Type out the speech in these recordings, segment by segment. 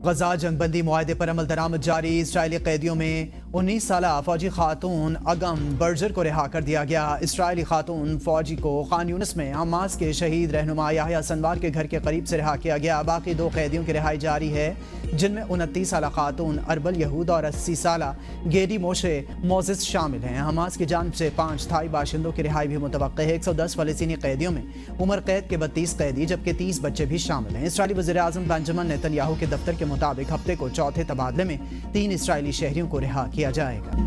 غزہ جنگ بندی معاہدے پر عمل درآمد جاری۔ اسرائیلی قیدیوں میں 19 سالہ فوجی خاتون اگم برجر کو رہا کر دیا گیا۔ اسرائیلی خاتون فوجی کو خان یونس میں حماس کے شہید رہنما یحییٰ سنوار کے گھر کے قریب سے رہا کیا گیا۔ باقی 2 قیدیوں کی رہائی جاری ہے، جن میں 29 سالہ خاتون اربل یہود اور 80 سالہ گیڈی موشے موزس شامل ہیں۔ حماس کی جانب سے 5 تھائی باشندوں کی رہائی بھی متوقع ہے۔ 110 فلسطینی قیدیوں میں عمر قید کے 32 قیدی جبکہ 30 بچے بھی شامل ہیں۔ اسرائیلی وزیراعظم بنجمن نیتن یاہو کے دفتر کے مطابق ہفتے کو چوتھے تبادلے میں 3 اسرائیلی شہریوں کو رہا کیا جائے گا۔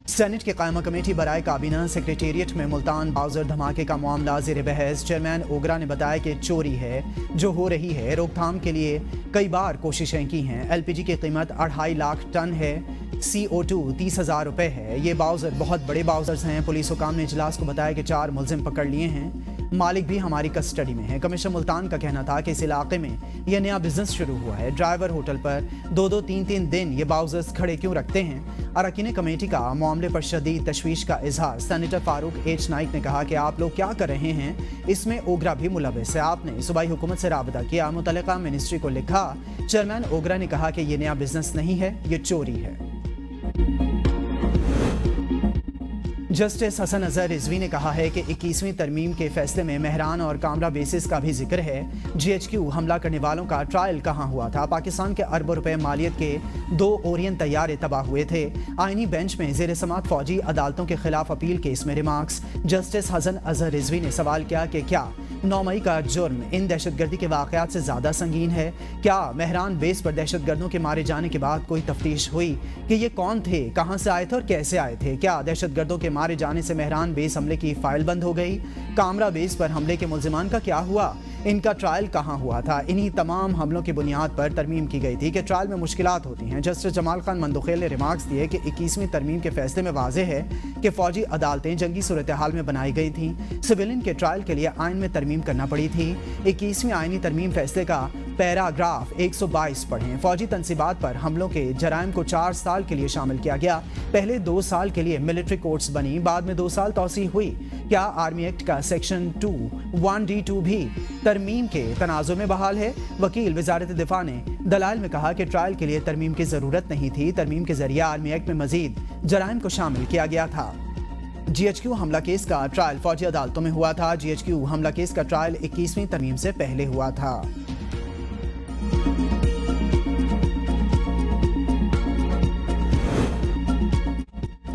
سینٹ کی قائمہ کمیٹی برائے کابینہ سیکریٹریٹ میں ملتان باؤزر دھماکے کا معاملہ زیر بحث۔ چیئرمین اوگرا نے بتایا کہ چوری ہے جو ہو رہی ہے، روک تھام کے لیے کئی بار کوششیں کی ہیں۔ ایل پی جی کی قیمت 2.5 لاکھ ٹن ہے، CO2 30,000 روپے ہے۔ یہ باؤزر بہت بڑے باؤزرز ہیں۔ پولیس حکام نے اجلاس کو بتایا کہ 4 ملزم پکڑ لیے ہیں، مالک بھی ہماری کسٹڈی میں ہے۔ کمشنر ملتان کا کہنا تھا کہ اس علاقے میں یہ نیا بزنس شروع ہوا ہے۔ ڈرائیور ہوٹل پر 2-3 دن یہ باؤزرز کھڑے کیوں رکھتے ہیں؟ اراکین کمیٹی کا معاملے پر شدید تشویش کا اظہار۔ سینیٹر فاروق ایچ نائک نے کہا کہ آپ لوگ کیا کر رہے ہیں، اس میں اوگرا بھی ملوث ہے۔ آپ نے صوبائی حکومت سے رابطہ کیا، متعلقہ منسٹری کو لکھا۔ چیئرمین اوگرا نے کہا کہ یہ نیا بزنس نہیں ہے، یہ چوری ہے۔ جسٹس حسن اظہر رضوی نے کہا ہے کہ 21ویں ترمیم کے فیصلے میں مہران اور کامرا بیسز کا بھی ذکر ہے۔ GHQ حملہ کرنے والوں کا ٹرائل کہاں ہوا تھا؟ پاکستان کے اربوں روپے مالیت کے 2 اورین طیارے تباہ ہوئے تھے۔ آئینی بینچ میں زیر سماعت فوجی عدالتوں کے خلاف اپیل کیس میں ریمارکس۔ جسٹس حسن اظہر رضوی نے سوال کیا کہ کیا 9 مئی کا جرم ان دہشت گردی کے واقعات سے زیادہ سنگین ہے؟ کیا مہران بیس پر دہشت گردوں کے مارے جانے کے بعد کوئی تفتیش ہوئی کہ یہ کون تھے، کہاں سے آئے تھے اور کیسے آئے تھے؟ کیا دہشت گردوں کے مارے جانے سے مہران بیس حملے کی فائل بند ہو گئی؟ کامرا بیس پر حملے کے ملزمان کا کیا ہوا؟ ان کا ٹرائل کہاں ہوا تھا؟ انہی تمام حملوں کی بنیاد پر ترمیم کی گئی تھی کہ ٹرائل میں مشکلات ہوتی ہیں۔ جسٹس جمال خان مندوخیل نے ریمارکس دیے کہ 21ویں ترمیم کے فیصلے میں واضح ہے کہ فوجی عدالتیں جنگی صورتحال میں بنائی گئی تھیں، سویلین کے ٹرائل کے لیے آئین میں ترمیم کرنا پڑی تھی۔ 21ویں آئینی ترمیم فیصلے کا پیراگراف 122 پڑھیں۔ فوجی تنصیبات پر حملوں کے جرائم کو 4 سال کے لیے شامل کیا گیا۔ پہلے 2 سال کے لیے ملٹری کورٹس بنی، بعد میں 2 سال توسیع ہوئی۔ کیا آرمی ایکٹ کا سیکشن 2(1)(d)(2) بھی ترمیم کے تناظر میں بحال ہے؟ وکیل وزارت دفاع نے دلائل میں کہا کہ ٹرائل کے لیے ترمیم کی ضرورت نہیں تھی۔ ترمیم کے ذریعے آرمی ایکٹ میں مزید جرائم کو شامل کیا گیا تھا۔ GHQ حملہ کیس کا ٹرائل فوجی عدالتوں میں ہوا تھا۔ GHQ حملہ کیس کا ٹرائل 21ویں ترمیم سے پہلے ہوا تھا۔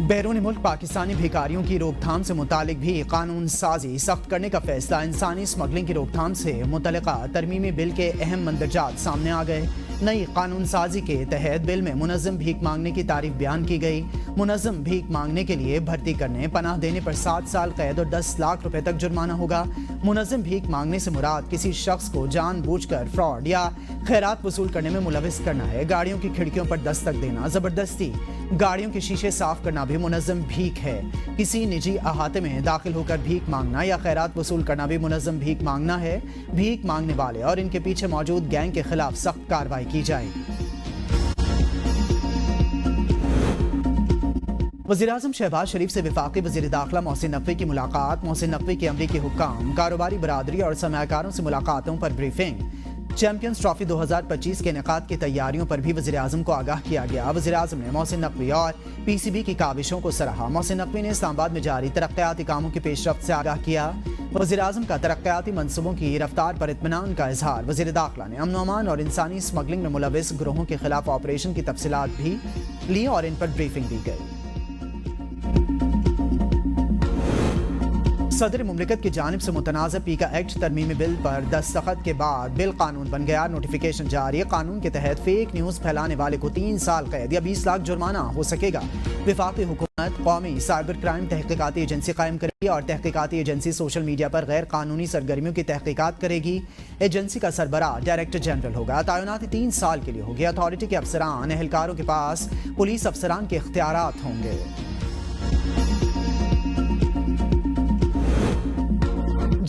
بیرون ملک پاکستانی بھیکاریوں کی روک تھام سے متعلق بھی قانون سازی سخت کرنے کا فیصلہ۔ انسانی اسمگلنگ کی روک تھام سے متعلقہ ترمیمی بل کے اہم مندرجات سامنے آ گئے۔ نئی قانون سازی کے تحت بل میں منظم بھیک مانگنے کی تعریف بیان کی گئی۔ منظم بھیک مانگنے کے لیے بھرتی کرنے، پناہ دینے پر 7 سال قید اور 10 لاکھ روپے تک جرمانہ ہوگا۔ منظم بھیک مانگنے سے مراد کسی شخص کو جان بوجھ کر فراڈ یا خیرات وصول کرنے میں ملوث کرنا ہے۔ گاڑیوں کی کھڑکیوں پر دستک دینا، زبردستی گاڑیوں کے شیشے صاف کرنا بھی منظم بھیک ہے۔ کسی نجی احاطے میں داخل ہو کر بھیک مانگنا یا خیرات وصول کرنا بھی منظم بھیک مانگنا ہے۔ بھیک مانگنے والے اور ان کے پیچھے موجود گینگ کے خلاف سخت کارروائی کی جائے گی۔ وزیراعظم شہباز شریف سے وفاقی وزیر داخلہ محسن نقوی کی ملاقات۔ محسن نقوی کی امریکی حکام، کاروباری برادری اور سرمایہ کاروں سے ملاقاتوں پر بریفنگ۔ چیمپئنز ٹرافی 2025 کے انعقاد کی تیاریوں پر بھی وزیراعظم کو آگاہ کیا گیا۔ وزیراعظم نے محسن نقوی اور PCB کی کاوشوں کو سراہا۔ محسن نقوی نے اسلام آباد میں جاری ترقیاتی کاموں کی پیش رفت سے آگاہ کیا۔ وزیراعظم کا ترقیاتی منصوبوں کی رفتار پر اطمینان کا اظہار۔ وزیر داخلہ نے امن و امان اور انسانی اسمگلنگ میں ملوث گروہوں کے خلاف آپریشن کی تفصیلات بھی لی اور ان پر بریفنگ دی گئی۔ صدر مملکت کی جانب سے متنازع پیکا ایکٹ ترمیمی بل پر دستخط کے بعد بل قانون بن گیا۔ نوٹیفیکیشن جاری۔ قانون کے تحت فیک نیوز پھیلانے والے کو 3 سال قید یا 20 لاکھ جرمانہ ہو سکے گا۔ وفاقی حکومت قومی سائبر کرائم تحقیقاتی ایجنسی قائم کرے گی اور تحقیقاتی ایجنسی سوشل میڈیا پر غیر قانونی سرگرمیوں کی تحقیقات کرے گی۔ ایجنسی کا سربراہ ڈائریکٹر جنرل ہوگا۔ تعیناتی 3 سال کے لیے ہوگی۔ اتھارٹی کے افسران اہلکاروں کے پاس پولیس افسران کے اختیارات ہوں گے۔